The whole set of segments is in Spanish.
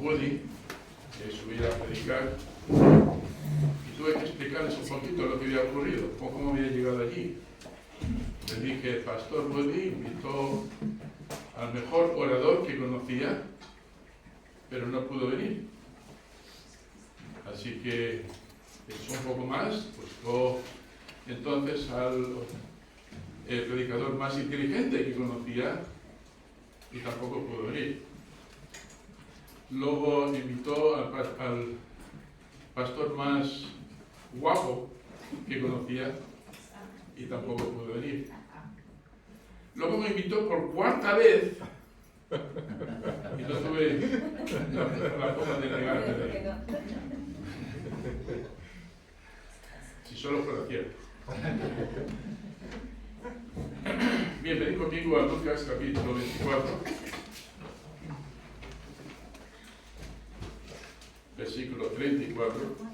Woody, que subía a predicar, y tuve que explicarles un poquito lo que había ocurrido, o cómo había llegado allí. Les dije, el pastor Woody invitó al mejor orador que conocía, pero no pudo venir. Así que echó un poco más, buscó entonces al predicador más inteligente que conocía y tampoco pudo venir. Luego invitó al pastor más guapo que conocía y tampoco pudo venir. Luego me invitó por cuarta vez y no tuve la forma de negarme de ahí. Si solo fuera cierto. Bien, venid conmigo a Lucas capítulo 24, versículo 34.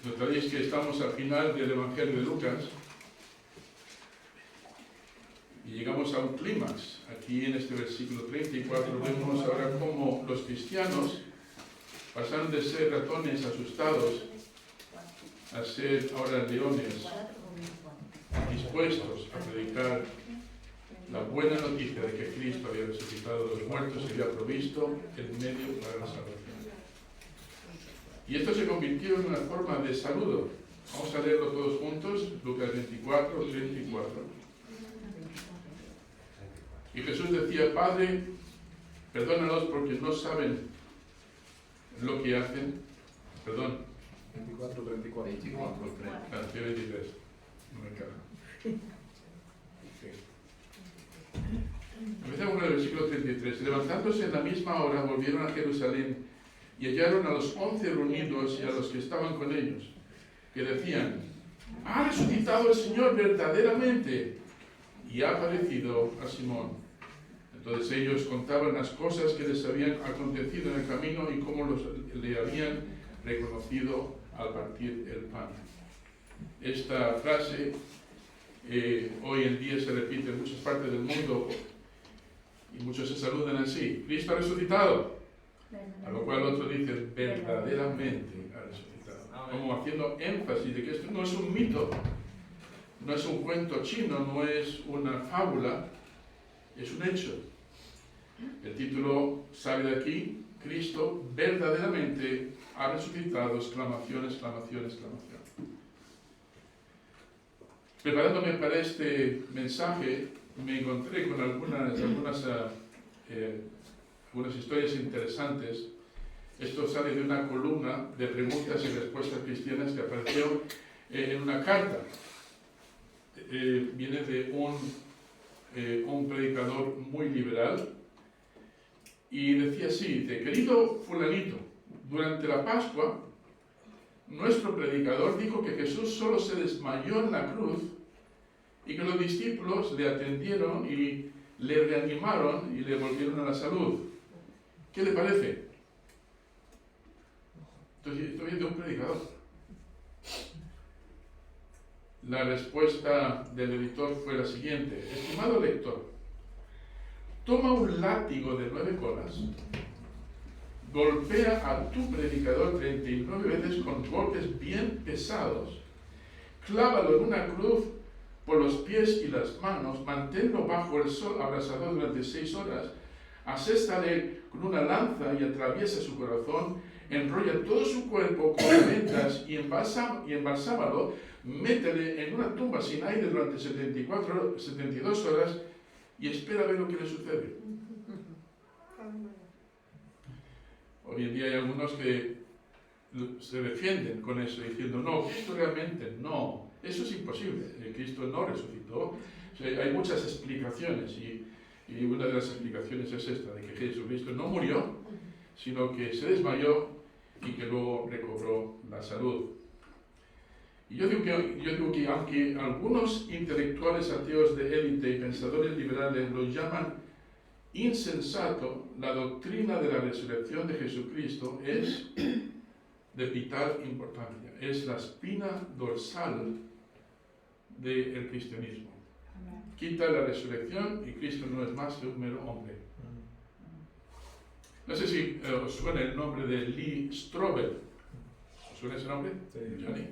Notaréis que estamos al final del Evangelio de Lucas y llegamos a un clímax. Aquí en este versículo 34 vemos ahora cómo los cristianos pasaron de ser ratones asustados a ser ahora leones dispuestos a predicar la buena noticia de que Cristo había resucitado de los muertos y había provisto el medio para la salvación. Y esto se convirtió en una forma de saludo. Vamos a leerlo todos juntos, Lucas 24, 34. Y Jesús decía, Padre, perdónalos porque no saben lo que hacen. Perdón. 24, 34. 24, 23. 23. No me cago. Empezamos con el versículo 33. Levantándose en la misma hora, volvieron a Jerusalén y hallaron a los 11 reunidos y a los que estaban con ellos, que decían, ha resucitado el Señor verdaderamente y ha aparecido a Simón. Entonces ellos contaban las cosas que les habían acontecido en el camino y cómo le habían reconocido al partir el pan. Esta frase hoy en día se repite en muchas partes del mundo y muchos se saludan así, Cristo ha resucitado, a lo cual otro dice, verdaderamente ha resucitado, como haciendo énfasis de que esto no es un mito, no es un cuento chino, no es una fábula, es un hecho. El título sale de aquí, Cristo verdaderamente ha resucitado, exclamación, exclamación, exclamación. Preparándome para este mensaje, me encontré con algunas historias interesantes. Esto sale de una columna de preguntas y respuestas cristianas que apareció en una carta. Viene de un predicador muy liberal y decía así, querido fulanito, durante la Pascua, nuestro predicador dijo que Jesús solo se desmayó en la cruz y que los discípulos le atendieron y le reanimaron y le volvieron a la salud. ¿Qué le parece? Estoy viendo un predicador. La respuesta del editor fue la siguiente. Estimado lector, toma un látigo de 9 colas, golpea a tu predicador 39 veces con golpes bien pesados, clávalo en una cruz por los pies y las manos, manténlo bajo el sol abrasador durante 6 horas, aséstale con una lanza y atraviesa su corazón, enrolla todo su cuerpo con vendas y embalsámalo, métele en una tumba sin aire durante 72 horas y espera a ver lo que le sucede. Hoy en día hay algunos que se defienden con eso, diciendo, no, Cristo realmente no, eso es imposible, Cristo no resucitó. O sea, hay muchas explicaciones y una de las explicaciones es esta, de que Jesucristo no murió, sino que se desmayó y que luego recobró la salud. Y yo digo que aunque algunos intelectuales ateos de élite y pensadores liberales lo llaman insensato, la doctrina de la resurrección de Jesucristo es de vital importancia. Es la espina dorsal del cristianismo. Quita la resurrección y Cristo no es más que un mero hombre. No sé si os suena el nombre de Lee Strobel. ¿Os suena ese nombre? Sí. Johnny.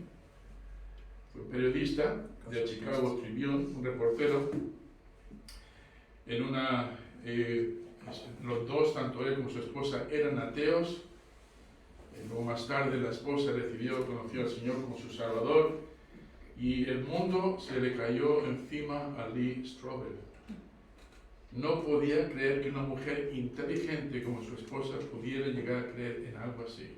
Fue periodista de Chicago Tribune, un reportero. En una, los dos, tanto él como su esposa, eran ateos. Luego más tarde la esposa conoció al Señor como su Salvador. Y el mundo se le cayó encima a Lee Strobel. No podía creer que una mujer inteligente como su esposa pudiera llegar a creer en algo así.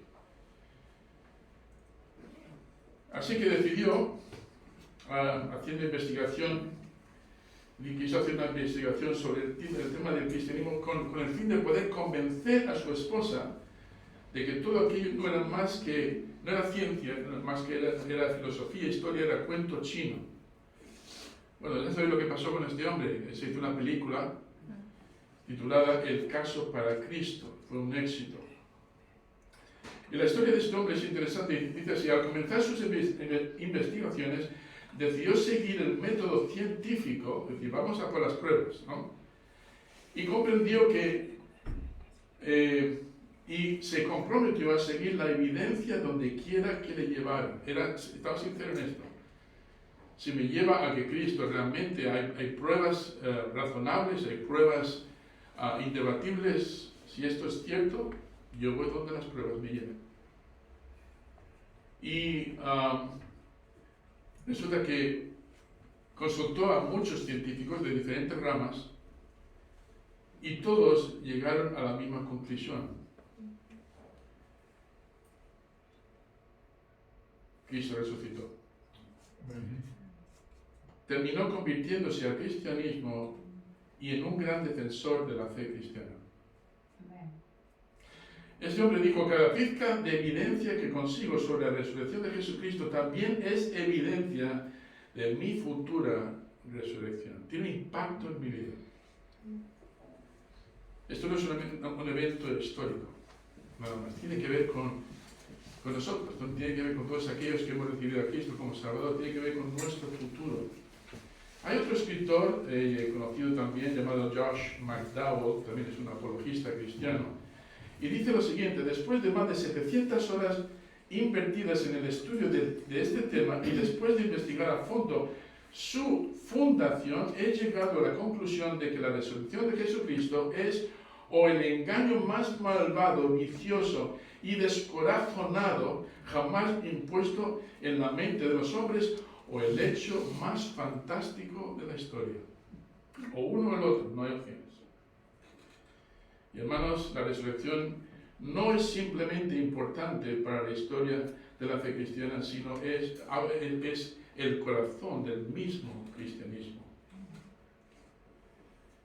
Así que decidió, haciendo investigación, y quiso hacer una investigación sobre el tema del cristianismo con el fin de poder convencer a su esposa de que todo aquello no era más que, no era ciencia, más que era filosofía, historia, era cuento chino. Bueno, ya sabéis lo que pasó con este hombre. Se hizo una película titulada El caso para Cristo. Fue un éxito. Y la historia de este hombre es interesante. Dice así: al comenzar sus investigaciones, decidió seguir el método científico, es decir, vamos a por las pruebas, ¿no? Y comprendió que y se comprometió a seguir la evidencia donde quiera que le llevara. Estaba sincero en esto. Si me lleva a que Cristo realmente hay pruebas razonables, hay pruebas indebatibles, si esto es cierto, yo voy donde las pruebas me lleven. Y resulta que consultó a muchos científicos de diferentes ramas y todos llegaron a la misma conclusión. Cristo resucitó. Terminó convirtiéndose al cristianismo y en un gran defensor de la fe cristiana. Este hombre dijo: cada pizca de evidencia que consigo sobre la resurrección de Jesucristo también es evidencia de mi futura resurrección. Tiene impacto en mi vida. Esto no es un evento histórico, nada más. Tiene que ver con nosotros, tiene que ver con todos aquellos que hemos recibido a Cristo como Salvador, tiene que ver con nuestro futuro. Hay otro escritor conocido también llamado Josh McDowell, también es un apologista cristiano, y dice lo siguiente: después de más de 700 horas invertidas en el estudio de este tema y después de investigar a fondo su fundación, he llegado a la conclusión de que la resurrección de Jesucristo es o el engaño más malvado, vicioso y descorazonado jamás impuesto en la mente de los hombres, o el hecho más fantástico de la historia. O uno o el otro, no hay opciones. Y hermanos, la resurrección no es simplemente importante para la historia de la fe cristiana, sino es el corazón del mismo cristianismo.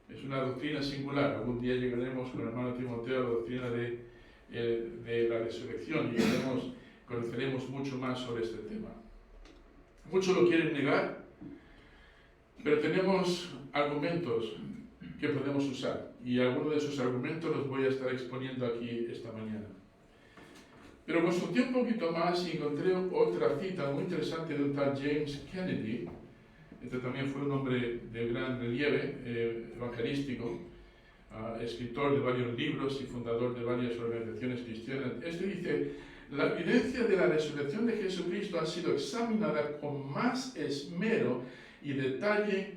Es una doctrina singular. Algún día llegaremos con el hermano Timoteo a la doctrina de la resurrección y conoceremos mucho más sobre este tema. Muchos lo quieren negar, pero tenemos argumentos que podemos usar, y algunos de esos argumentos los voy a estar exponiendo aquí esta mañana. Pero consulté un poquito más y encontré otra cita muy interesante de un tal James Kennedy. Este también fue un hombre de gran relieve evangelístico, escritor de varios libros y fundador de varias organizaciones cristianas. Este dice: la evidencia de la resurrección de Jesucristo ha sido examinada con más esmero y detalle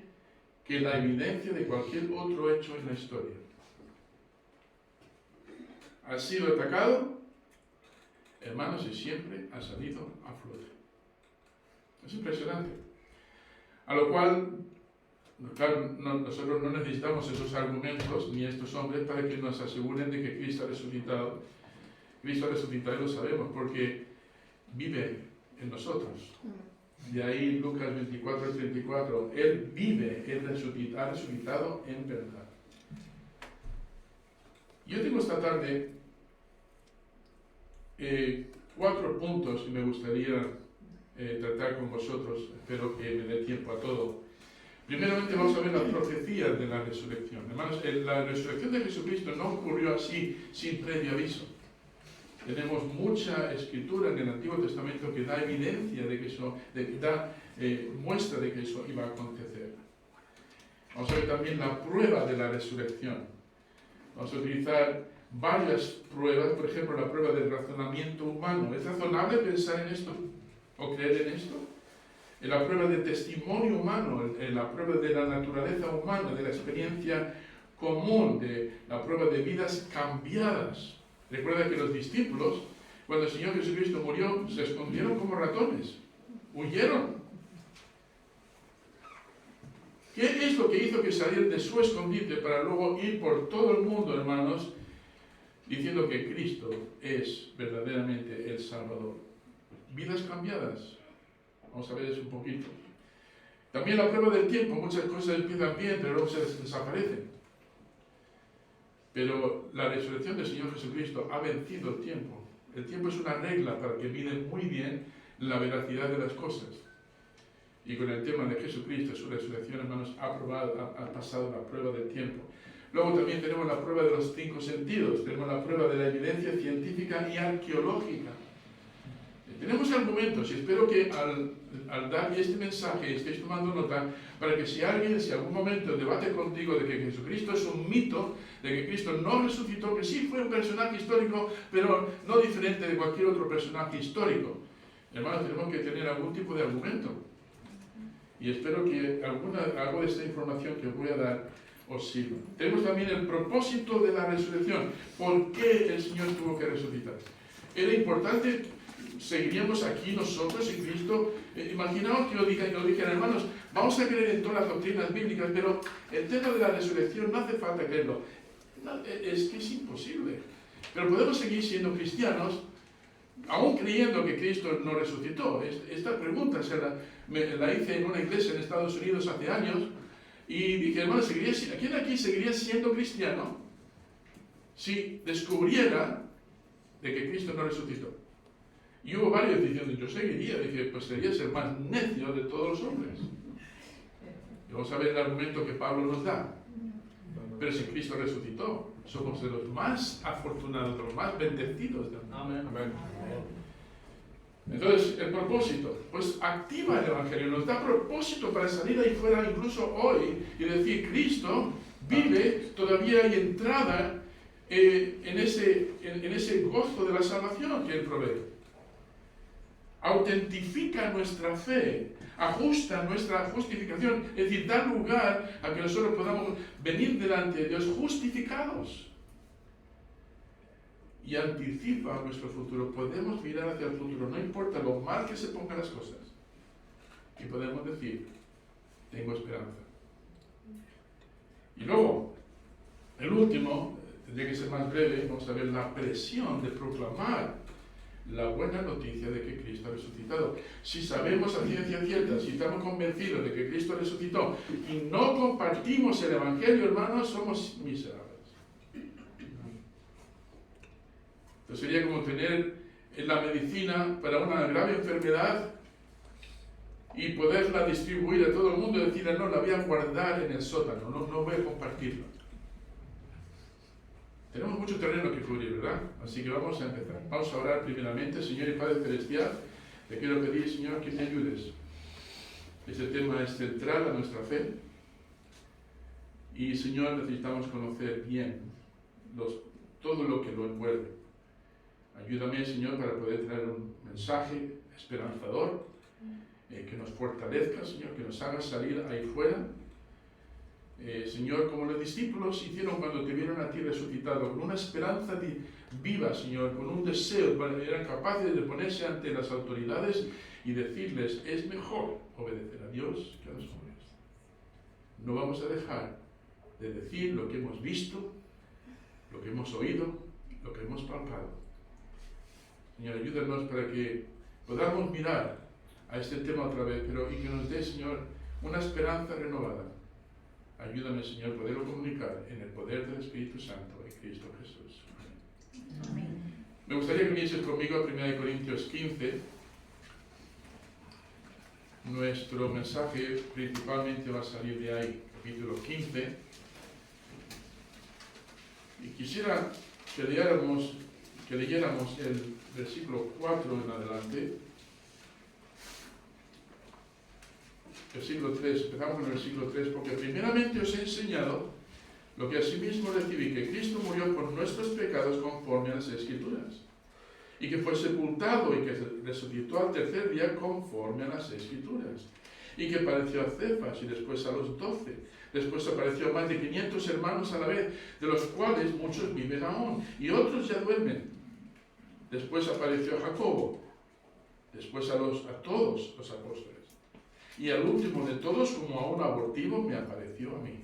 que la evidencia de cualquier otro hecho en la historia. Ha sido atacado, hermanos, y siempre ha salido a flote. Es impresionante. A lo cual, claro, nosotros no necesitamos esos argumentos ni estos hombres para que nos aseguren de que Cristo ha resucitado. Cristo ha resucitado y lo sabemos porque vive en nosotros. De ahí Lucas 24:34, Él vive, Él ha resucitado en verdad. Yo tengo esta tarde 4 puntos que me gustaría tratar con vosotros. Espero que me dé tiempo a todo. Primeramente vamos a ver las profecías de la resurrección. Hermanos, la resurrección de Jesucristo no ocurrió así, sin previo aviso. Tenemos mucha escritura en el Antiguo Testamento que da evidencia de que eso, da muestra de que eso iba a acontecer. Vamos a ver también la prueba de la resurrección. Vamos a utilizar varias pruebas, por ejemplo, la prueba del razonamiento humano. ¿Es razonable pensar en esto o creer en esto? En la prueba de testimonio humano, en la prueba de la naturaleza humana, de la experiencia común, de la prueba de vidas cambiadas. Recuerda que los discípulos, cuando el Señor Jesucristo murió, se escondieron como ratones, huyeron. ¿Qué es lo que hizo que salieran de su escondite para luego ir por todo el mundo, hermanos, diciendo que Cristo es verdaderamente el Salvador? Vidas cambiadas. Vamos a ver eso un poquito. También la prueba del tiempo. Muchas cosas empiezan bien, pero luego se desaparecen. Pero la resurrección del Señor Jesucristo ha vencido el tiempo. El tiempo es una regla para que miren muy bien la veracidad de las cosas. Y con el tema de Jesucristo, su resurrección, hermanos, ha pasado la prueba del tiempo. Luego también tenemos la prueba de los 5 sentidos. Tenemos la prueba de la evidencia científica y arqueológica. Tenemos argumentos y espero que al dar este mensaje estéis tomando nota para que si alguien, si algún momento debate contigo de que Jesucristo es un mito, de que Cristo no resucitó, que sí fue un personaje histórico, pero no diferente de cualquier otro personaje histórico. Hermanos, tenemos que tener algún tipo de argumento. Y espero que algo de esta información que os voy a dar os sirva. Tenemos también el propósito de la resurrección. ¿Por qué el Señor tuvo que resucitar? Era importante. ¿Seguiríamos aquí nosotros en Cristo? Imaginaos que lo dijeran, hermanos, vamos a creer en todas las doctrinas bíblicas, pero el tema de la resurrección no hace falta creerlo. No, es que es imposible. Pero podemos seguir siendo cristianos, aún creyendo que Cristo no resucitó. Esta pregunta la hice en una iglesia en Estados Unidos hace años, y dije, hermanos, ¿quién aquí seguiría siendo cristiano si descubriera de que Cristo no resucitó? Y hubo varios diciendo, yo seguiría, dije, pues sería el más necio de todos los hombres. Y vamos a ver el argumento que Pablo nos da. Pero si Cristo resucitó, somos de los más afortunados, de los más bendecidos. Amén. Entonces, el propósito, pues activa el Evangelio, nos da propósito para salir ahí fuera, incluso hoy, y decir, Cristo vive, todavía hay entrada en ese gozo de la salvación que Él provee. Autentifica nuestra fe, ajusta nuestra justificación, es decir, da lugar a que nosotros podamos venir delante de Dios justificados. Y anticipa nuestro futuro. Podemos mirar hacia el futuro, no importa lo mal que se pongan las cosas. Y podemos decir, tengo esperanza. Y luego, el último, tendría que ser más breve, vamos a ver la presión de proclamar la buena noticia de que Cristo ha resucitado. Si sabemos a ciencia cierta, si estamos convencidos de que Cristo resucitó y no compartimos el Evangelio, hermanos, somos miserables. Entonces sería como tener la medicina para una grave enfermedad y poderla distribuir a todo el mundo y decirle, no, la voy a guardar en el sótano, no voy a compartirla. Tenemos mucho terreno que cubrir, ¿verdad? Así que vamos a empezar. Vamos a orar primeramente. Señor y Padre Celestial, te quiero pedir, Señor, que me ayudes. Este tema es central a nuestra fe. Y, Señor, necesitamos conocer bien todo lo que lo envuelve. Ayúdame, Señor, para poder traer un mensaje esperanzador, que nos fortalezca, Señor, que nos haga salir ahí fuera. Señor, como los discípulos hicieron cuando te vieron a ti resucitado, con una esperanza viva, Señor, con un deseo, eran capaces de ponerse ante las autoridades y decirles, es mejor obedecer a Dios que a los hombres. No vamos a dejar de decir lo que hemos visto, lo que hemos oído, lo que hemos palpado. Señor, ayúdanos para que podamos mirar a este tema otra vez, y que nos dé, Señor, una esperanza renovada. Ayúdame, Señor, a poderlo comunicar en el poder del Espíritu Santo en Cristo Jesús. Amén. Me gustaría que vinieses conmigo a 1 Corintios 15. Nuestro mensaje principalmente va a salir de ahí, capítulo 15. Y quisiera que leyéramos el versículo 4 en adelante. versículo 3, empezamos con el versículo 3, porque primeramente os he enseñado lo que asimismo recibí, que Cristo murió por nuestros pecados conforme a las Escrituras, y que fue sepultado y que resucitó al tercer día conforme a las Escrituras, y que apareció a Cefas y después a los 12, después apareció a más de 500 hermanos a la vez, de los cuales muchos viven aún, y otros ya duermen. Después apareció a Jacobo, después a todos los apóstoles, y al último de todos, como a un abortivo, me apareció a mí.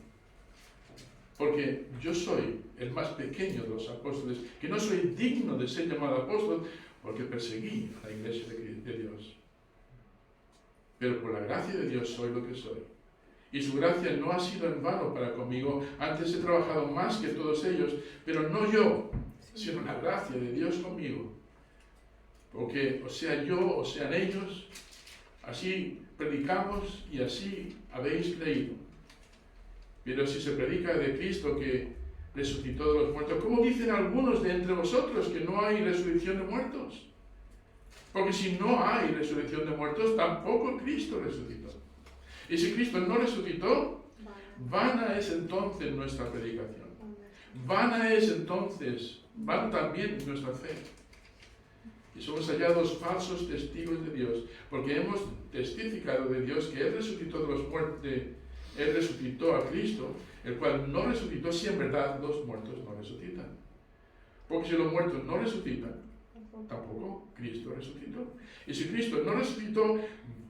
Porque yo soy el más pequeño de los apóstoles, que no soy digno de ser llamado apóstol, porque perseguí a la iglesia de Dios. Pero por la gracia de Dios soy lo que soy. Y su gracia no ha sido en vano para conmigo. Antes he trabajado más que todos ellos, pero no yo, sino la gracia de Dios conmigo. Porque o sea yo, o sean ellos, así predicamos y así habéis creído. Pero si se predica de Cristo que resucitó de los muertos, ¿cómo dicen algunos de entre vosotros que no hay resurrección de muertos? Porque si no hay resurrección de muertos, tampoco Cristo resucitó. Y si Cristo no resucitó, vana es entonces nuestra predicación. Vana es entonces, van también nuestra fe. Y somos hallados falsos testigos de Dios, porque hemos testificado de Dios que Él resucitó de los muertos, Él resucitó a Cristo, el cual no resucitó si en verdad los muertos no resucitan. Porque si los muertos no resucitan, tampoco Cristo resucitó. Y si Cristo no resucitó,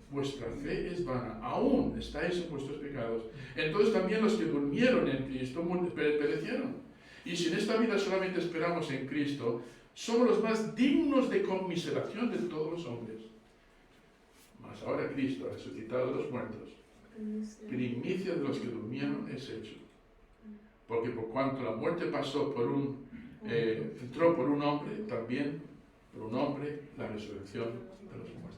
vuestra fe es vana, aún estáis en vuestros pecados. Entonces también los que durmieron en Cristo perecieron. Y si en esta vida solamente esperamos en Cristo, somos los más dignos de conmiseración de todos los hombres. Mas ahora Cristo ha resucitado de los muertos, primicia de los que durmieron es hecho. Porque por cuanto la muerte pasó entró por un hombre, también por un hombre la resurrección de los muertos.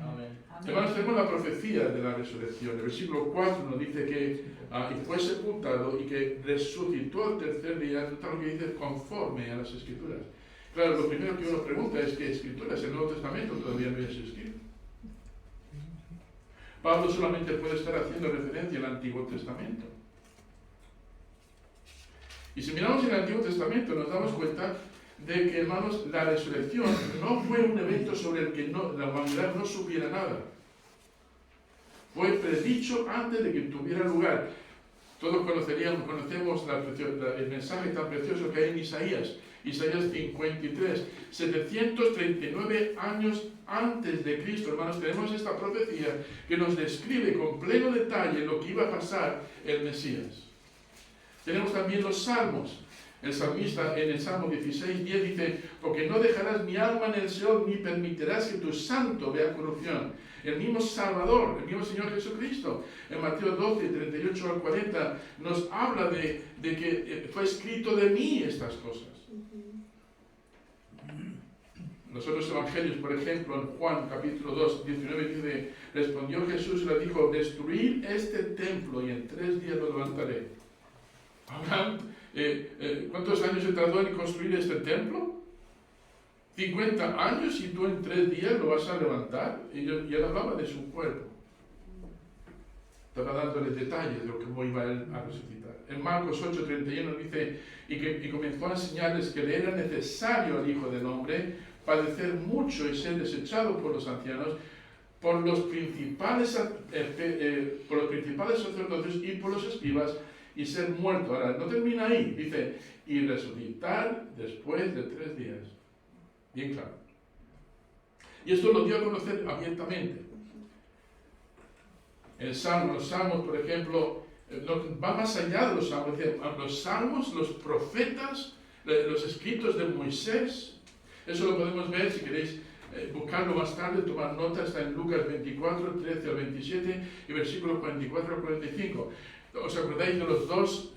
Amén. Hermanos, tenemos la profecía de la resurrección. El versículo 4 nos dice que y fue sepultado y que resucitó al tercer día, tal que dice conforme a las Escrituras. Claro, lo primero que uno pregunta es ¿qué Escrituras? El Nuevo Testamento todavía no es escrito. Pablo solamente puede estar haciendo referencia al Antiguo Testamento. Y si miramos en el Antiguo Testamento nos damos cuenta de que, hermanos, la resurrección no fue un evento sobre el que la humanidad no supiera nada. Fue predicho antes de que tuviera lugar. Todos conocemos el mensaje tan precioso que hay en Isaías 53, 739 años antes de Cristo, hermanos, tenemos esta profecía que nos describe con pleno detalle lo que iba a pasar el Mesías. Tenemos también los salmos. El salmista en el Salmo 16:10 dice: porque no dejarás mi alma en el Seol, ni permitirás que tu santo vea corrupción. El mismo Salvador, el mismo Señor Jesucristo, en Mateo 12, 38 al 40, nos habla de que fue escrito de mí estas cosas. Los otros evangelios, por ejemplo, en Juan capítulo 2, 19 dice: respondió Jesús y le dijo: destruid este templo y en 3 días lo levantaré. Abraham, ¿cuántos años se tardó en construir este templo? 50 años y tú en 3 días lo vas a levantar. Y él hablaba de su cuerpo. Estaba dándoles detalles de cómo iba él a resucitar. En Marcos 8:31 dice: y comenzó a enseñarles que le era necesario al Hijo del Hombre padecer mucho y ser desechado por los ancianos, por los principales sacerdotes y por los escribas, y ser muerto. Ahora, no termina ahí, dice, y resucitar después de 3 días. Bien claro. Y esto lo dio a conocer abiertamente. Los salmos, por ejemplo, va más allá de los salmos. Los salmos, los profetas, los escritos de Moisés, eso lo podemos ver si queréis buscarlo más tarde, tomar nota. Está en Lucas 24, 13 al 27 y versículos 44 al 45. ¿Os acordáis de los 2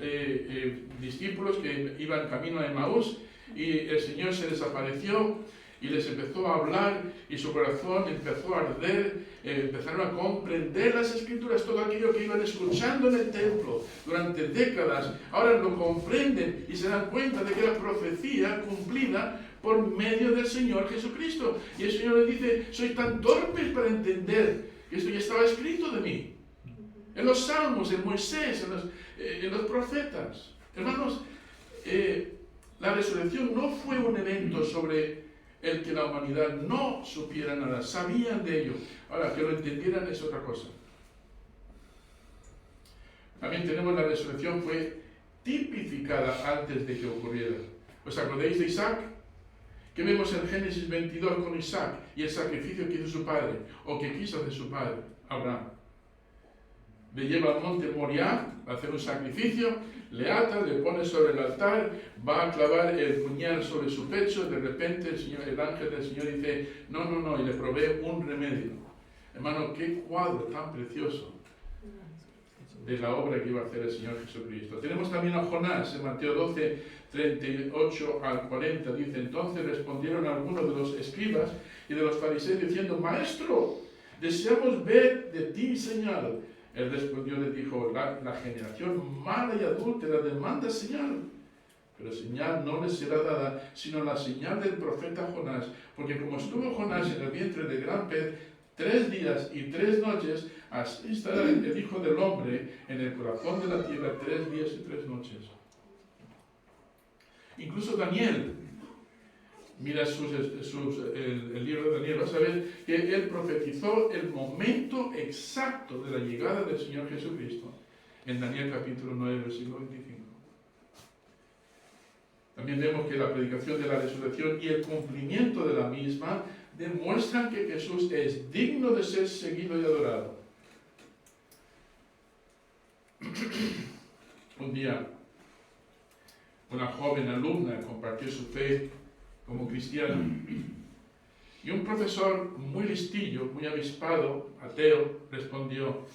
discípulos que iban camino a Emaús y el Señor se les apareció y les empezó a hablar y su corazón empezó a arder, empezaron a comprender las Escrituras, todo aquello que iban escuchando en el templo durante décadas, ahora lo comprenden y se dan cuenta de que era profecía cumplida por medio del Señor Jesucristo. Y el Señor les dice: sois tan torpes para entender que esto ya estaba escrito de mí. En los Salmos, en Moisés, en los profetas. Hermanos, la resurrección no fue un evento sobre el que la humanidad no supiera nada. Sabían de ello. Ahora, que lo entendieran es otra cosa. También tenemos la resurrección fue tipificada antes de que ocurriera. ¿Os acordáis de Isaac? ¿Qué vemos en Génesis 22 con Isaac y el sacrificio que hizo su padre, o que quiso hacer su padre, Abraham? Le lleva al monte Moriah a hacer un sacrificio, le ata, le pone sobre el altar, va a clavar el puñal sobre su pecho, de repente el ángel del Señor dice, no, y le provee un remedio. Hermano, qué cuadro tan precioso de la obra que iba a hacer el Señor Jesucristo. Tenemos también a Jonás, en Mateo 12, 38 al 40, dice, entonces respondieron algunos de los escribas y de los fariseos diciendo, Maestro, deseamos ver de ti señal. Él respondió, le dijo, la generación mala y adúltera demanda señal, pero señal no les será dada, sino la señal del profeta Jonás, porque como estuvo Jonás en el vientre del gran pez 3 días y 3 noches, así estará el Hijo del Hombre en el corazón de la tierra 3 días y 3 noches. Incluso Daniel, mira el libro de Daniel, vas a ver que él profetizó el momento exacto de la llegada del Señor Jesucristo en Daniel capítulo 9, versículo 25. También vemos que la predicación de la resurrección y el cumplimiento de la misma demuestran que Jesús es digno de ser seguido y adorado. Un día, una joven alumna compartió su fe como cristiana y un profesor muy listillo, muy avispado, ateo, respondió,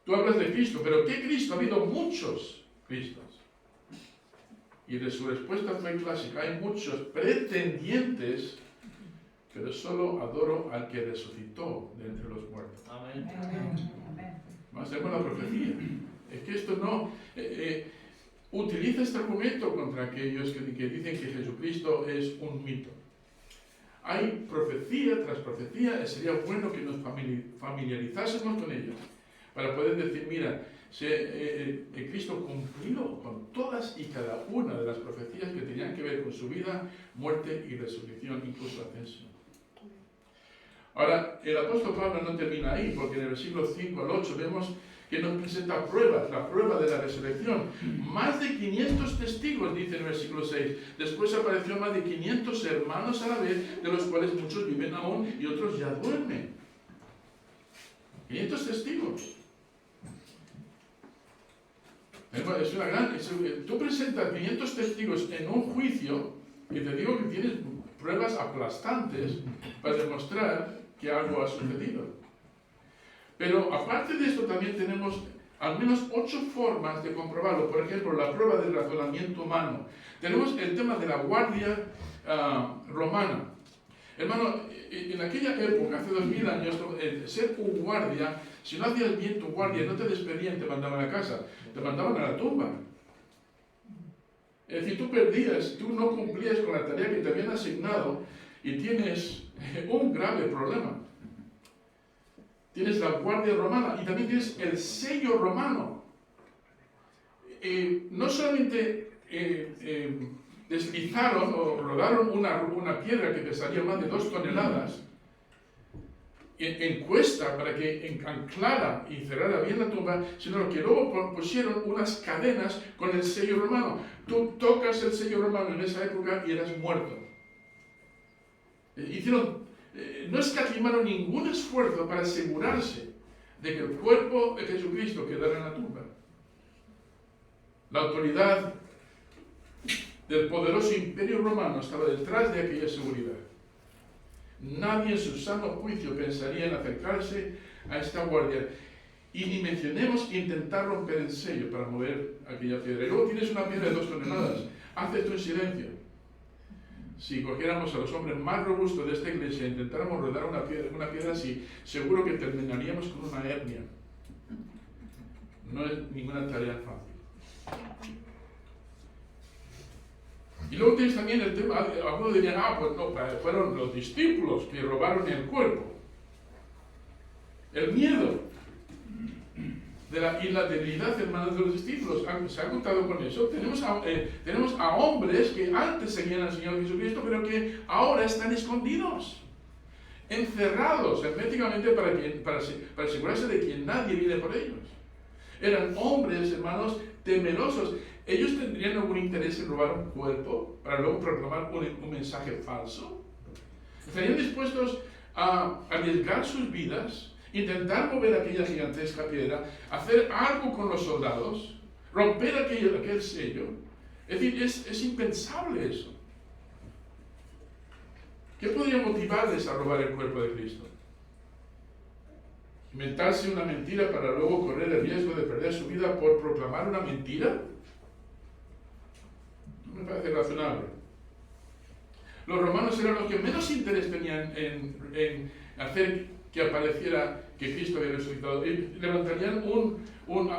tú hablas de Cristo, pero ¿qué Cristo? Ha habido muchos Cristos. Y de su respuesta fue clásica, hay muchos pretendientes, pero solo adoro al que resucitó de entre los muertos. Amén. Más tenemos la profecía. Es que esto no... utiliza este argumento contra aquellos que dicen que Jesucristo es un mito. Hay profecía tras profecía, sería bueno que nos familiarizásemos con ella, para poder decir, mira, Cristo cumplió con todas y cada una de las profecías que tenían que ver con su vida, muerte y resurrección, incluso ascensión. Ahora, el apóstol Pablo no termina ahí, porque en el versículo 5 al 8 vemos que nos presenta pruebas, la prueba de la resurrección. Más de 500 testigos, dice en el versículo 6. Después apareció más de 500 hermanos a la vez, de los cuales muchos viven aún y otros ya duermen. 500 testigos. Es una gran... Tú presentas 500 testigos en un juicio y te digo que tienes pruebas aplastantes para demostrar que algo ha sucedido. Pero aparte de esto también tenemos al menos 8 formas de comprobarlo. Por ejemplo, la prueba del razonamiento humano. Tenemos el tema de la guardia romana. Hermano, en aquella época, hace 2000 años, ser un guardia, si no hacías bien tu guardia, no te despedían, te mandaban a casa, te mandaban a la tumba. Es decir, tú perdías, tú no cumplías con la tarea que te habían asignado y tienes un grave problema. Tienes la guardia romana y también tienes el sello romano. No solamente deslizaron o rodaron una piedra que pesaría más de 2 toneladas en cuesta para que anclara y cerrara bien la tumba, sino que luego pusieron unas cadenas con el sello romano. Tú tocas el sello romano en esa época y eras muerto. No escatimaron ningún esfuerzo para asegurarse de que el cuerpo de Jesucristo quedara en la tumba. La autoridad del poderoso imperio romano estaba detrás de aquella seguridad. Nadie en su sano juicio pensaría en acercarse a esta guardia. Y ni mencionemos intentar romper el sello para mover aquella piedra. Y luego tienes una piedra de 2 toneladas. Haz esto en silencio. Si cogiéramos a los hombres más robustos de esta iglesia e intentáramos rodar una piedra así, seguro que terminaríamos con una hernia. No es ninguna tarea fácil. Y luego tienes también el tema, algunos dirían, pues no, fueron los discípulos que robaron el cuerpo. El miedo y la debilidad, hermanos, de los discípulos. ¿Se ha contado con eso? Tenemos a hombres que antes seguían al Señor Jesucristo, pero que ahora están escondidos, encerrados herméticamente para asegurarse de que nadie viene por ellos. Eran hombres, hermanos, temerosos. ¿Ellos tendrían algún interés en robar un cuerpo para luego proclamar un mensaje falso? ¿Estarían dispuestos a arriesgar sus vidas, intentar mover aquella gigantesca piedra, hacer algo con los soldados, romper aquel sello? Es decir, es impensable eso. ¿Qué podría motivarles a robar el cuerpo de Cristo? ¿Inventarse una mentira para luego correr el riesgo de perder su vida por proclamar una mentira? No me parece razonable. Los romanos eran los que menos interés tenían en hacer que apareciera que Cristo había resucitado. Y levantarían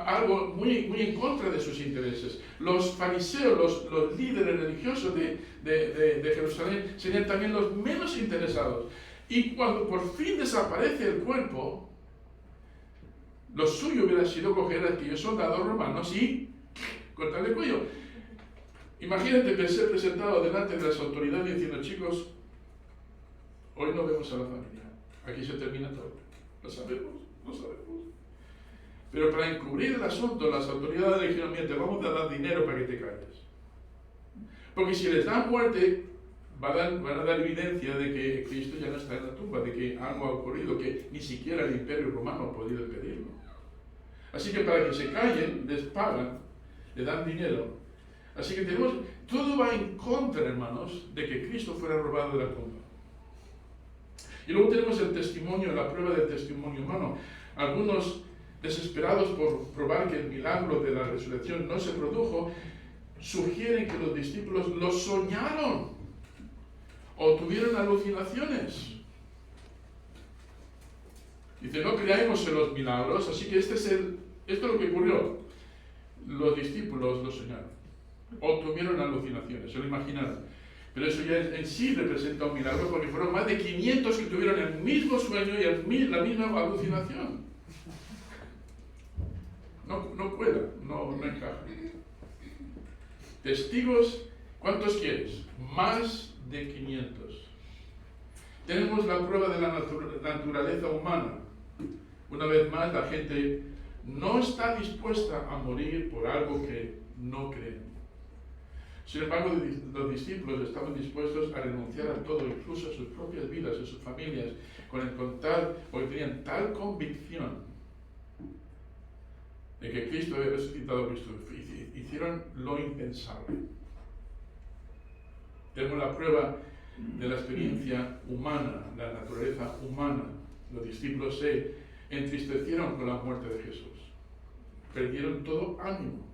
algo muy en contra de sus intereses. Los fariseos, los líderes religiosos de Jerusalén, serían también los menos interesados. Y cuando por fin desaparece el cuerpo, lo suyo hubiera sido coger a aquellos soldados romanos y cortarle el cuello. Imagínate ser presentado delante de las autoridades diciendo, chicos, hoy no vemos a la familia. Aquí se termina todo. Lo sabemos. Pero para encubrir el asunto, las autoridades dijeron, mira, te vamos a dar dinero para que te calles. Porque si les dan muerte, van a dar evidencia de que Cristo ya no está en la tumba, de que algo ha ocurrido, que ni siquiera el Imperio Romano ha podido impedirlo. Así que para que se callen, les pagan, le dan dinero. Así que todo va en contra, hermanos, de que Cristo fuera robado de la tumba. Y luego tenemos el testimonio, la prueba del testimonio humano. Algunos, desesperados por probar que el milagro de la resurrección no se produjo, sugieren que los discípulos lo soñaron o tuvieron alucinaciones. Dice, no creemos en los milagros, así que esto es lo que ocurrió. Los discípulos lo soñaron o tuvieron alucinaciones, se lo imaginaron. Pero eso ya en sí representa un milagro, porque fueron más de 500 que tuvieron el mismo sueño y la misma alucinación. No cuela, no encaja. Testigos, ¿cuántos quieres? Más de 500. Tenemos la prueba de la naturaleza humana. Una vez más, la gente no está dispuesta a morir por algo que no creen. Sin embargo, los discípulos estaban dispuestos a renunciar a todo, incluso a sus propias vidas, a sus familias, porque tenían tal convicción de que Cristo había resucitado a Cristo. Hicieron lo impensable. Tenemos la prueba de la experiencia humana, la naturaleza humana. Los discípulos se entristecieron con la muerte de Jesús. Perdieron todo ánimo.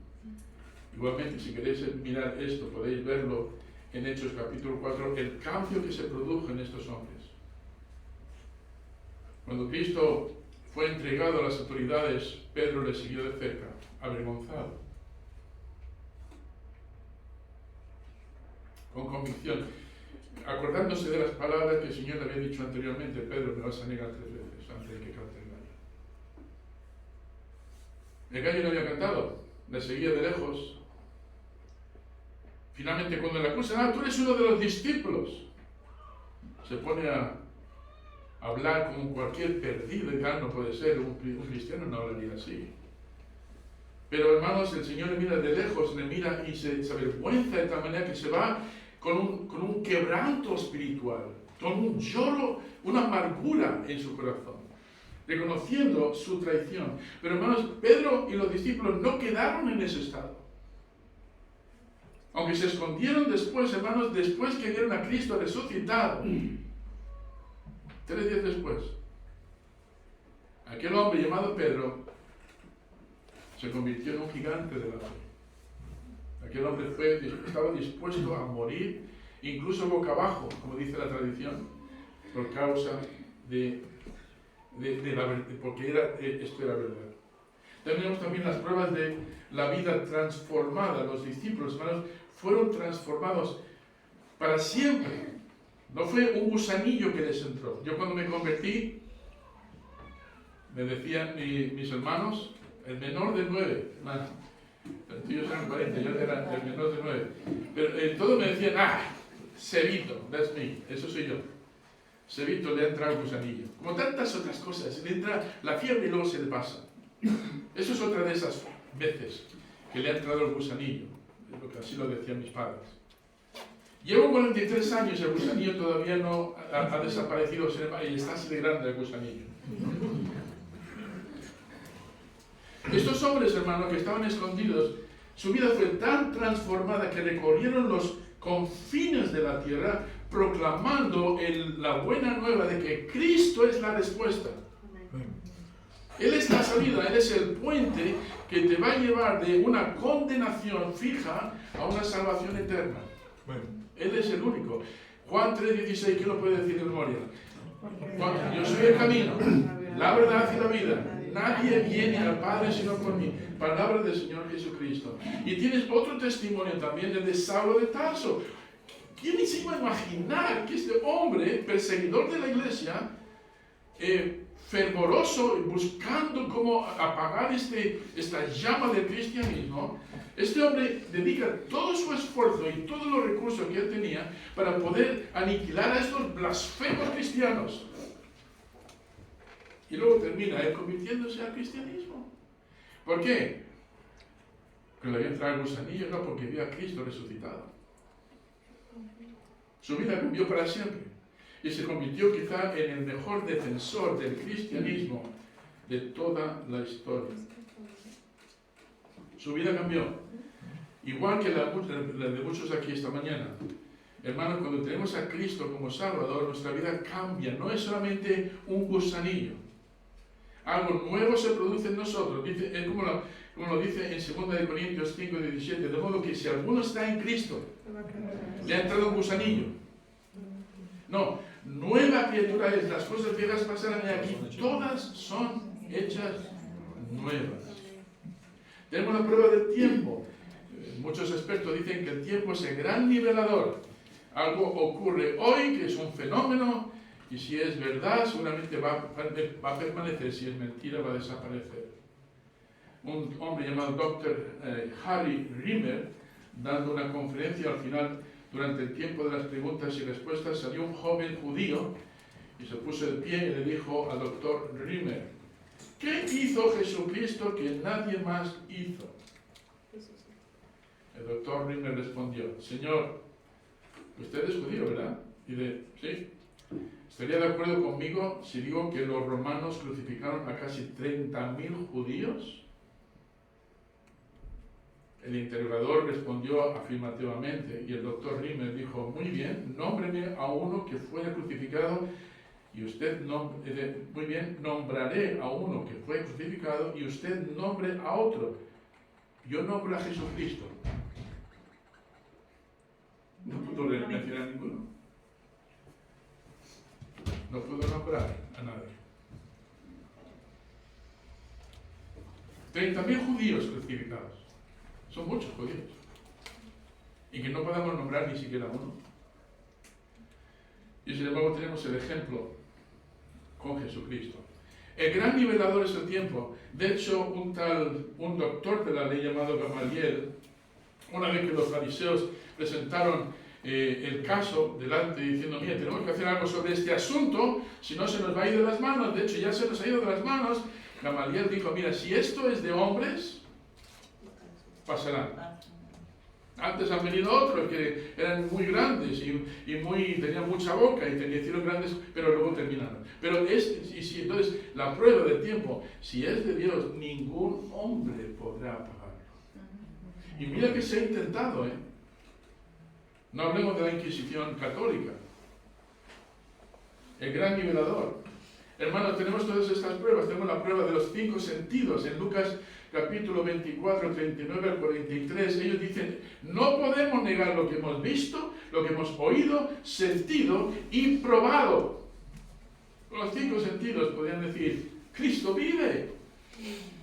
Igualmente, si queréis mirar esto, podéis verlo en Hechos capítulo 4, el cambio que se produjo en estos hombres. Cuando Cristo fue entregado a las autoridades, Pedro le siguió de cerca, avergonzado, con convicción, acordándose de las palabras que el Señor le había dicho anteriormente: Pedro, me vas a negar 3 veces antes de que cante el gallo. El gallo no había cantado, le seguía de lejos. Finalmente, cuando le acusan, tú eres uno de los discípulos, se pone a hablar como cualquier perdido, y no puede ser, un cristiano no hablaría así. Pero hermanos, el Señor le mira de lejos, le mira y se avergüenza de tal manera que se va con un quebranto espiritual, con un lloro, una amargura en su corazón, reconociendo su traición. Pero hermanos, Pedro y los discípulos no quedaron en ese estado. Aunque se escondieron después, hermanos, después que vieron a Cristo resucitado, 3 días después, aquel hombre llamado Pedro se convirtió en un gigante de la fe. Aquel hombre estaba dispuesto a morir, incluso boca abajo, como dice la tradición, por causa de la verdad, porque esto era verdad. Tenemos también las pruebas de la vida transformada. Los discípulos, hermanos, fueron transformados para siempre. No fue un gusanillo que les entró. Yo cuando me convertí, me decían mis hermanos, el menor de 9, hermano. Los tíos eran 40, yo era el menor de 9. Pero todos me decían, Cebito, that's me, eso soy yo. Cebito le ha entrado el gusanillo. Como tantas otras cosas, le entra la fiebre y luego se le pasa. Eso es otra de esas veces que le ha entrado el gusanillo, porque así lo decían mis padres. Llevo 43 años y el gusanillo todavía no ha desaparecido, y está así de grande el gusanillo. Estos hombres, hermanos, que estaban escondidos, su vida fue tan transformada que recorrieron los confines de la tierra proclamando la buena nueva de que Cristo es la respuesta. Él es la salida, Él es el puente que te va a llevar de una condenación fija a una salvación eterna. Él es el único. Juan 3:16, ¿quién lo puede decir de memoria? Yo soy el camino, la verdad y la vida. Nadie viene al Padre sino por mí. Palabra del Señor Jesucristo. Y tienes otro testimonio también de Saulo de Tarso. ¿Quién se iba a imaginar que este hombre, perseguidor de la iglesia, fervoroso, buscando cómo apagar esta llama del cristianismo, este hombre dedica todo su esfuerzo y todos los recursos que él tenía para poder aniquilar a estos blasfemos cristianos? Y luego termina él convirtiéndose al cristianismo. ¿Por qué? Porque le había entrado el gusanillo, no porque vio a Cristo resucitado. Su vida cambió para siempre y se convirtió quizá en el mejor defensor del cristianismo de toda la historia. Su vida cambió, igual que la de muchos aquí esta mañana. Hermanos, cuando tenemos a Cristo como Salvador, nuestra vida cambia. No es solamente un gusanillo. Algo nuevo se produce en nosotros. Es como lo dice en 2 Corintios 5:17. De modo que si alguno está en Cristo, le ha entrado un gusanillo. No, nueva criatura es. Las cosas viejas pasarán y aquí todas son hechas nuevas. Tenemos la prueba del tiempo. Muchos expertos dicen que el tiempo es el gran nivelador. Algo ocurre hoy que es un fenómeno y si es verdad seguramente va a permanecer, si es mentira va a desaparecer. Un hombre llamado Dr. Harry Rimmer, dando una conferencia al final, durante el tiempo de las preguntas y respuestas, salió un joven judío y se puso de pie y le dijo al Dr. Rimmer: ¿qué hizo Jesucristo que nadie más hizo? El Dr. Rimmer respondió: Señor, usted es judío, ¿verdad? Y dice: sí. ¿Estaría de acuerdo conmigo si digo que los romanos crucificaron a casi 30.000 judíos? El interrogador respondió afirmativamente y el doctor Rimmer dijo: muy bien, nómbreme a uno que fuera crucificado. Y usted, muy bien, nombraré a uno que fue crucificado y usted nombre a otro. Yo nombro a Jesucristo. No puedo mencionar ninguno. No puedo nombrar a nadie. 30.000 judíos crucificados. Son muchos judíos. Y que no podamos nombrar ni siquiera uno. Y sin embargo tenemos el ejemplo con Jesucristo. El gran nivelador es el tiempo. De hecho, un doctor de la ley llamado Gamaliel, una vez que los fariseos presentaron el caso delante diciendo: mira, tenemos que hacer algo sobre este asunto, si no se nos va a ir de las manos. De hecho, ya se nos ha ido de las manos. Gamaliel dijo: mira, si esto es de hombres, pasará. Antes han venido otros que eran muy grandes y tenían mucha boca y hicieron grandes, pero luego terminaron. Pero entonces la prueba del tiempo, si es de Dios, ningún hombre podrá apagarlo. Y mira que se ha intentado, No hablemos de la Inquisición católica. El gran nivelador. Hermanos, tenemos todas estas pruebas. Tenemos la prueba de los 5 sentidos. En Lucas capítulo 24, 39 al 43, ellos dicen: no podemos negar lo que hemos visto, lo que hemos oído, sentido y probado. Con los 5 sentidos podrían decir: Cristo vive.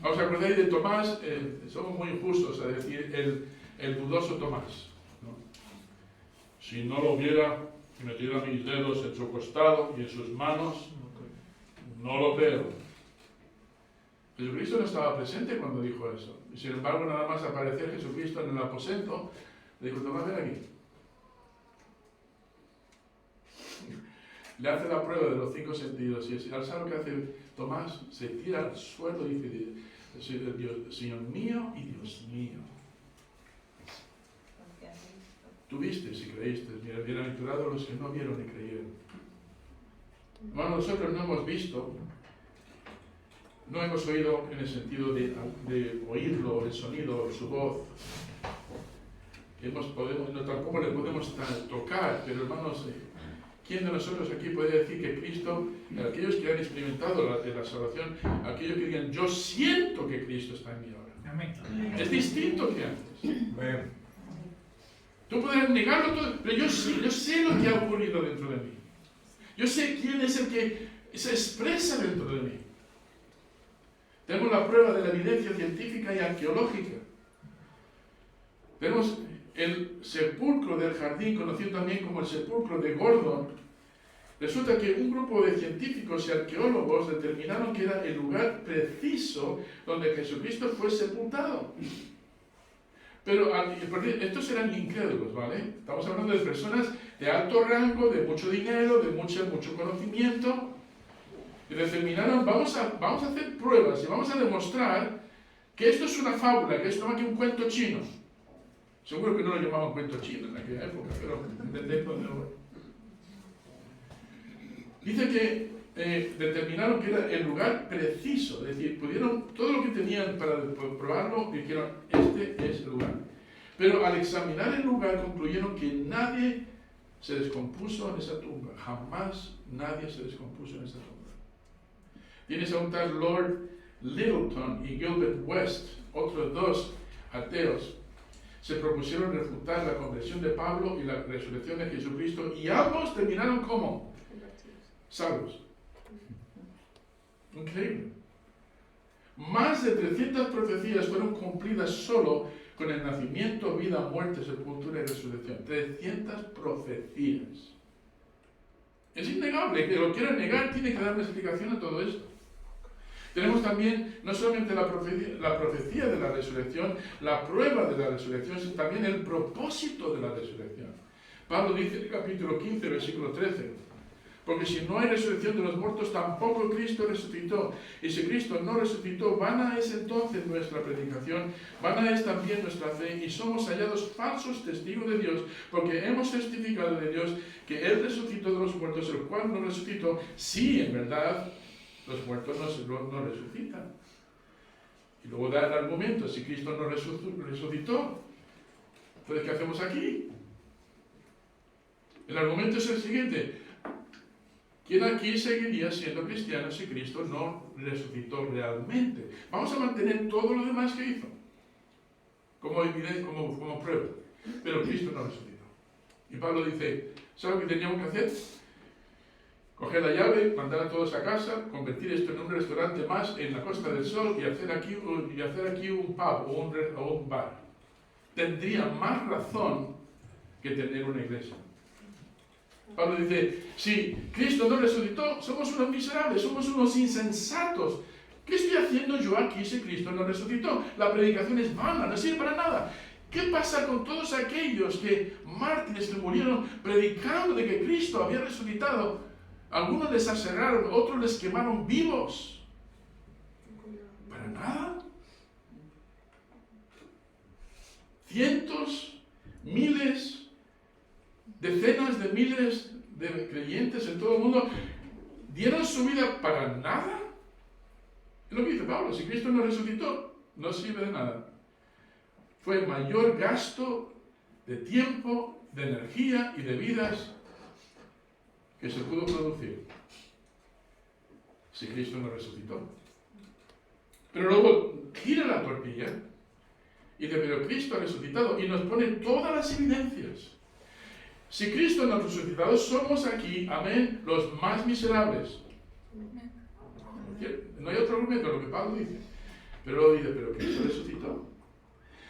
¿Os acordáis de Tomás? Somos muy injustos a decir el dudoso Tomás, ¿no? si no lo viera y metiera mis dedos en su costado y en sus manos, no lo creo. Jesucristo no estaba presente cuando dijo eso. Y sin embargo, nada más aparecer Jesucristo en el aposento, le dijo, Tomás, ven aquí. Le hace la prueba de los 5 sentidos y al saber lo que hace Tomás, se tira al suelo y dice, Dios, Señor mío y Dios mío. Tú viste si creíste, bienaventurados los que no vieron y creyeron. Bueno, nosotros no hemos visto, no hemos oído en el sentido de oírlo, el sonido, su voz. Tampoco le podemos tocar, pero hermanos, ¿quién de nosotros aquí puede decir que Cristo, aquellos que han experimentado la salvación, aquellos que digan, yo siento que Cristo está en mí ahora? Amén. Es distinto que antes. Amén. Tú puedes negarlo todo, pero yo sé lo que ha ocurrido dentro de mí. Yo sé quién es el que se expresa dentro de mí. Tenemos la prueba de la evidencia científica y arqueológica. Tenemos el sepulcro del jardín, conocido también como el sepulcro de Gordon. Resulta que un grupo de científicos y arqueólogos determinaron que era el lugar preciso donde Jesucristo fue sepultado. Pero estos eran incrédulos, ¿vale? Estamos hablando de personas de alto rango, de mucho dinero, de mucho conocimiento. Y determinaron, vamos a hacer pruebas y vamos a demostrar que esto es una fábula, que esto no es que un cuento chino. Seguro que no lo llamaban cuento chino en aquella época, pero entendéis dónde lo voy. Dice que determinaron que era el lugar preciso, es decir, pudieron, todo lo que tenían para probarlo, dijeron, este es el lugar. Pero al examinar el lugar concluyeron que nadie se descompuso en esa tumba, jamás nadie se descompuso en esa tumba. Tienes a un tal Lord Littleton y Gilbert West, otros dos ateos, se propusieron refutar la conversión de Pablo y la resurrección de Jesucristo, y ambos terminaron como salvos. Increíble. Más de 300 profecías fueron cumplidas solo con el nacimiento, vida, muerte, sepultura y resurrección. 300 profecías. Es innegable. Que lo quiera negar tiene que dar una explicación a todo esto. Tenemos también no solamente la profecía de la resurrección, la prueba de la resurrección, sino también el propósito de la resurrección. Pablo dice en el capítulo 15, versículo 13, porque si no hay resurrección de los muertos, tampoco Cristo resucitó. Y si Cristo no resucitó, vana es entonces nuestra predicación, vana es también nuestra fe, y somos hallados falsos testigos de Dios, porque hemos testificado de Dios que Él resucitó de los muertos, el cual no resucitó, si en verdad los muertos no resucitan. Y luego da el argumento, si Cristo no resucitó, entonces ¿qué hacemos aquí? El argumento es el siguiente. ¿Quién aquí seguiría siendo cristiano si Cristo no resucitó realmente? Vamos a mantener todo lo demás que hizo como evidencia, como prueba. Pero Cristo no resucitó. Y Pablo dice, ¿sabes lo que teníamos que hacer? Coger la llave, mandar a todos a casa, convertir esto en un restaurante más en la Costa del Sol y hacer aquí un pub o un bar. Tendría más razón que tener una iglesia. Pablo dice, si Cristo no resucitó, somos unos miserables, somos unos insensatos. ¿Qué estoy haciendo yo aquí si Cristo no resucitó? La predicación es vana, no sirve para nada. ¿Qué pasa con todos aquellos mártires que murieron predicando de que Cristo había resucitado? Algunos les aserraron, otros les quemaron vivos. ¿Para nada? Cientos, miles, decenas de miles de creyentes en todo el mundo dieron su vida para nada. Es lo que dice Pablo, si Cristo no resucitó, no sirve de nada. Fue el mayor gasto de tiempo, de energía y de vidas que se pudo producir si Cristo no resucitó. Pero luego gira la tortilla y dice, pero Cristo ha resucitado, y nos pone todas las evidencias. Si Cristo no ha resucitado, somos aquí, amén, los más miserables. No hay otro argumento, lo que Pablo dice. Pero luego dice, pero Cristo resucitó.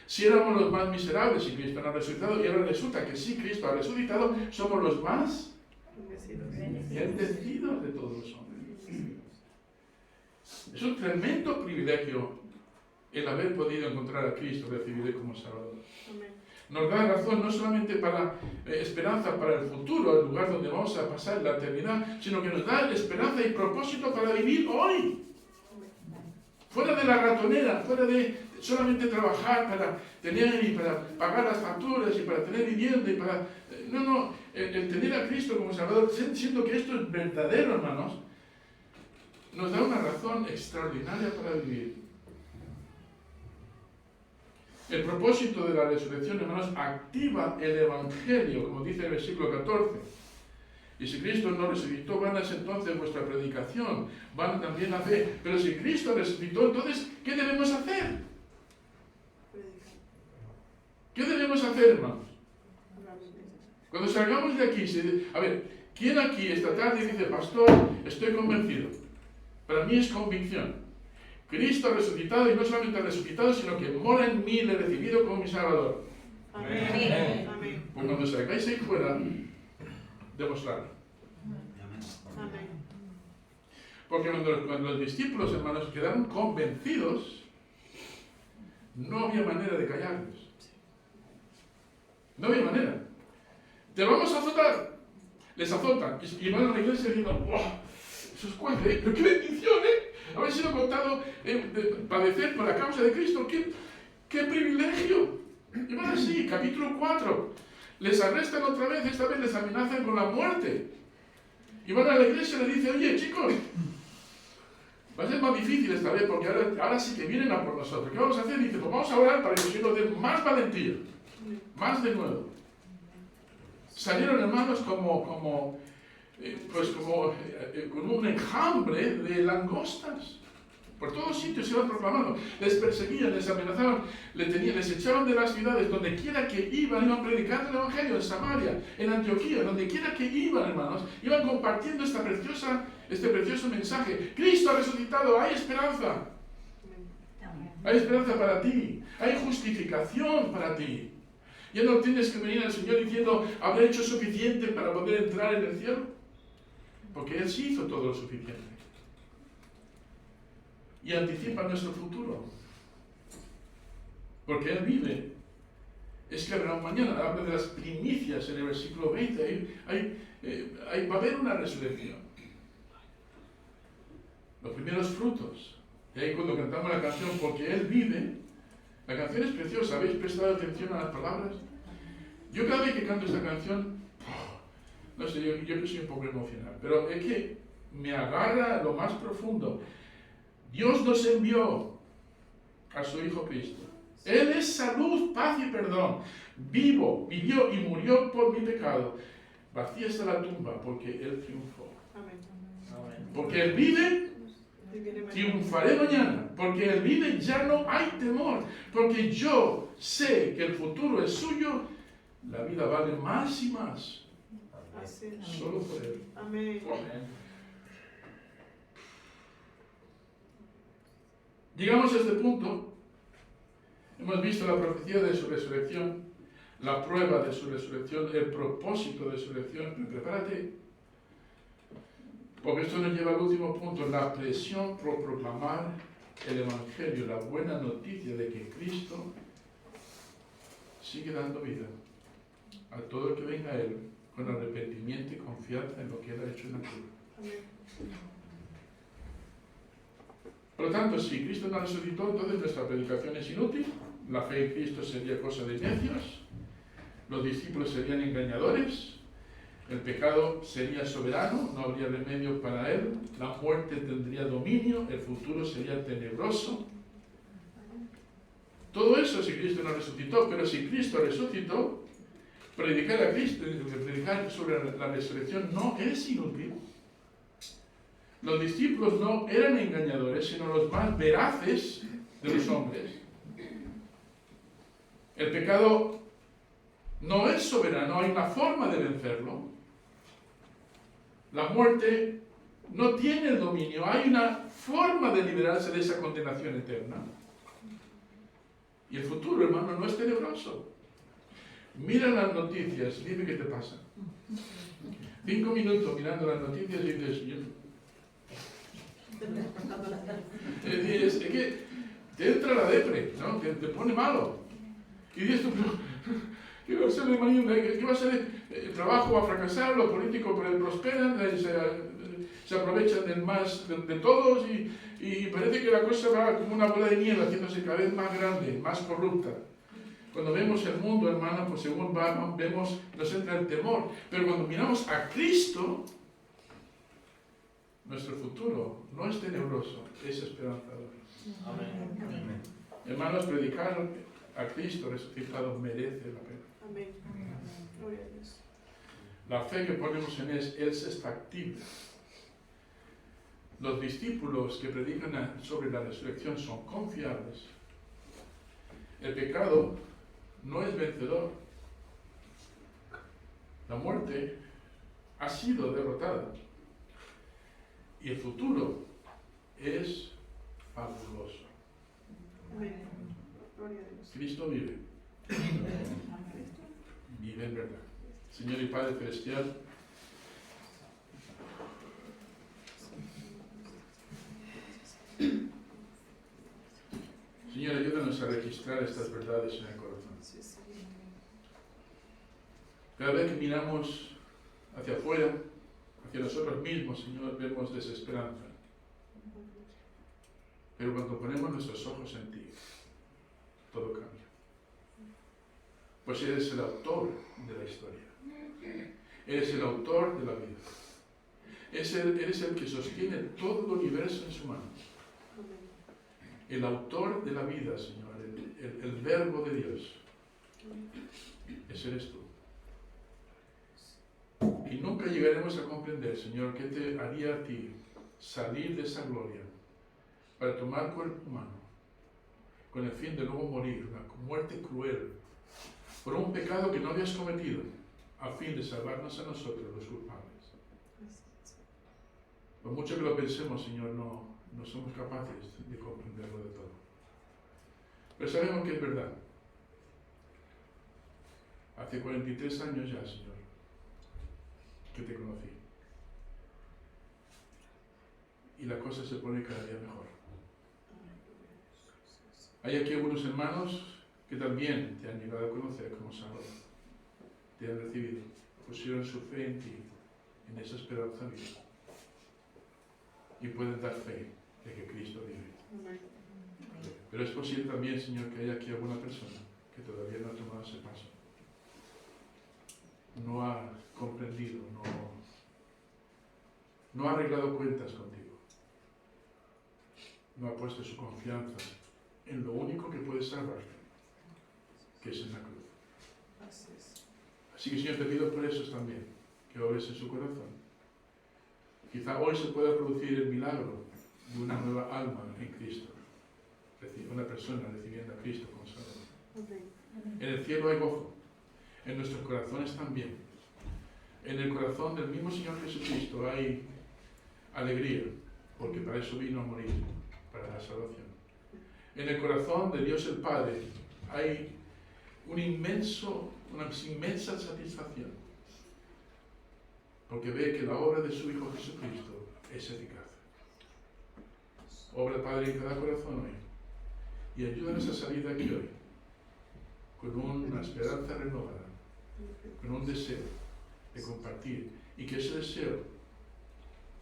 Si éramos los más miserables y Cristo no ha resucitado, y ahora resulta que sí, Cristo ha resucitado, somos los más bendecidos de todos los hombres. Es un tremendo privilegio el haber podido encontrar a Cristo, recibirle como Salvador. Nos da razón no solamente para esperanza para el futuro, el lugar donde vamos a pasar la eternidad, sino que nos da esperanza y propósito para vivir hoy. Fuera de la ratonera, fuera de solamente trabajar para tener y para pagar las facturas y para tener vivienda y para... No, el tener a Cristo como Salvador, siendo que esto es verdadero, hermanos, nos da una razón extraordinaria para vivir. El propósito de la resurrección, hermanos, activa el Evangelio, como dice el versículo 14. Y si Cristo no resucitó, vana es entonces vuestra predicación, van también la fe. Pero si Cristo resucitó, entonces, ¿qué debemos hacer? ¿Qué debemos hacer, hermanos? Cuando salgamos de aquí, a ver, ¿quién aquí esta tarde dice, pastor, estoy convencido? Para mí es convicción. Cristo ha resucitado, y no solamente ha resucitado, sino que mora en mí, le he recibido como mi Salvador. Amén. Amén. Pues cuando salgáis ahí fuera, demostrarlo. Amén. Porque cuando los discípulos, hermanos, quedaron convencidos, no había manera de callarlos. No había manera. Te vamos a azotar. Les azotan. Y van a la iglesia diciendo, ¡wow! Eso es cuente, pero qué bendición, haber sido contado, padecer por la causa de Cristo. ¡Qué privilegio! Y van así, capítulo 4. Les arrestan otra vez, esta vez les amenazan con la muerte. Y van a la iglesia y le dicen, oye, chicos, va a ser más difícil esta vez porque ahora sí que vienen a por nosotros. ¿Qué vamos a hacer? Dice, pues vamos a orar para que el Señor nos dé más valentía, más de nuevo. Salieron, hermanos, como un enjambre de langostas. Por todos sitios se iban proclamando. Les perseguían, les amenazaban, les echaban de las ciudades. Donde quiera que iban predicando el Evangelio. En Samaria, en Antioquía, donde quiera que iban, hermanos, iban compartiendo este precioso mensaje. Cristo ha resucitado, hay esperanza. Hay esperanza para ti. Hay justificación para ti. Ya no tienes que venir al Señor diciendo, habré hecho suficiente para poder entrar en el cielo. Porque Él sí hizo todo lo suficiente. Y anticipa nuestro futuro. Porque Él vive. Es que habrá un mañana. Habla de las primicias en el versículo 20. Va a haber una resurrección. Los primeros frutos. Y ahí cuando cantamos la canción, porque Él vive, la canción es preciosa. ¿Habéis prestado atención a las palabras? Yo cada vez que canto esta canción, no sé, yo que soy un poco emocional, pero es que me agarra a lo más profundo. Dios nos envió a su Hijo Cristo. Él es salud, paz y perdón. Vivo, vivió y murió por mi pecado. Vacía está la tumba porque Él triunfó. Amén. Porque Él vive, triunfaré mañana. Porque Él vive, ya no hay temor. Porque yo sé que el futuro es suyo. La vida vale más y más. Solo por Él. Amén. Llegamos a este punto. Hemos visto la profecía de su resurrección, la prueba de su resurrección, el propósito de su resurrección. Prepárate, porque esto nos lleva al último punto, la presión por proclamar el Evangelio, la buena noticia de que Cristo sigue dando vida a todo el que venga a Él con arrepentimiento y confianza en lo que Él ha hecho en la cruz. Por lo tanto, si Cristo no resucitó, entonces nuestra predicación es inútil, la fe en Cristo sería cosa de necios, los discípulos serían engañadores, el pecado sería soberano, no habría remedio para él, la muerte tendría dominio, el futuro sería tenebroso. Todo eso si Cristo no resucitó, pero si Cristo resucitó, predicar a Cristo, predicar sobre la resurrección no es inútil. Los discípulos no eran engañadores, sino los más veraces de los hombres. El pecado no es soberano, hay una forma de vencerlo. La muerte no tiene el dominio, hay una forma de liberarse de esa condenación eterna. Y el futuro, hermano, no es tenebroso. Mira las noticias, dime qué te pasa. 5 minutos mirando las noticias y dices, es que te entra la depre, ¿no? Te pone malo. Y dices tú, ¿qué va a ser de mañana? ¿Qué va a ser? El trabajo va a fracasar, los políticos prosperan, se aprovechan de todos y parece que la cosa va como una bola de nieve haciéndose cada vez más grande, más corrupta. Cuando vemos el mundo, hermano, pues según vemos, nos entra el temor. Pero cuando miramos a Cristo, nuestro futuro no es tenebroso, es esperanzador. Amén. Hermanos, predicar a Cristo resucitado merece la pena. Amén. Gloria a Dios. La fe que ponemos en Él se está activa. Los discípulos que predican sobre la resurrección son confiables. El pecado no es vencedor. La muerte ha sido derrotada. Y el futuro es fabuloso. Amén. Gloria a Dios. Cristo vive. Vive en verdad. Señor y Padre Celestial, Señor, ayúdanos a registrar estas verdades en el corazón. Cada vez que miramos hacia afuera, hacia nosotros mismos, Señor, vemos desesperanza. Pero cuando ponemos nuestros ojos en ti, todo cambia. Pues eres el autor de la historia. Eres el autor de la vida. Eres el que sostiene todo el universo en su mano. El autor de la vida, Señor, el verbo de Dios. Ese eres tú. Y nunca llegaremos a comprender, Señor, qué te haría a ti salir de esa gloria para tomar cuerpo humano, con el fin de luego morir, una muerte cruel, por un pecado que no habías cometido, a fin de salvarnos a nosotros, los culpables. Por mucho que lo pensemos, Señor, no somos capaces de comprenderlo de todo. Pero sabemos que es verdad. Hace 43 años ya, Señor, que te conocí. Y la cosa se pone cada día mejor. Hay aquí algunos hermanos que también te han llegado a conocer como Salvador. Te han recibido, pusieron su fe en ti, en esa esperanza viva. Y pueden dar fe de que Cristo vive. Pero es posible también, Señor, que haya aquí alguna persona que todavía no ha tomado ese paso. No ha comprendido, no ha arreglado cuentas contigo. No ha puesto su confianza en lo único que puede salvarte, que es en la cruz. Así que, Señor, te pido por eso también, que obres en su corazón. Quizá hoy se pueda producir el milagro de una nueva alma en Cristo. Una persona recibiendo a Cristo como Salvador. En el cielo hay gozo. En nuestros corazones también. En el corazón del mismo Señor Jesucristo hay alegría, porque para eso vino a morir, para la salvación. En el corazón de Dios el Padre hay una inmensa satisfacción, porque ve que la obra de su Hijo Jesucristo es eficaz. Obra, Padre, en cada corazón hoy, y ayúdanos a salir de aquí hoy con una esperanza renovada, con un deseo de compartir, y que ese deseo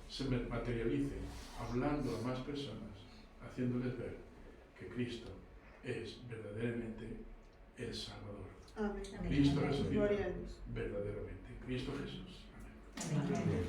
se materialice hablando a más personas, haciéndoles ver que Cristo es verdaderamente el Salvador. Amén. Cristo resucitado Gloria a Dios. verdaderamente. Cristo Jesús. Amén. Amén.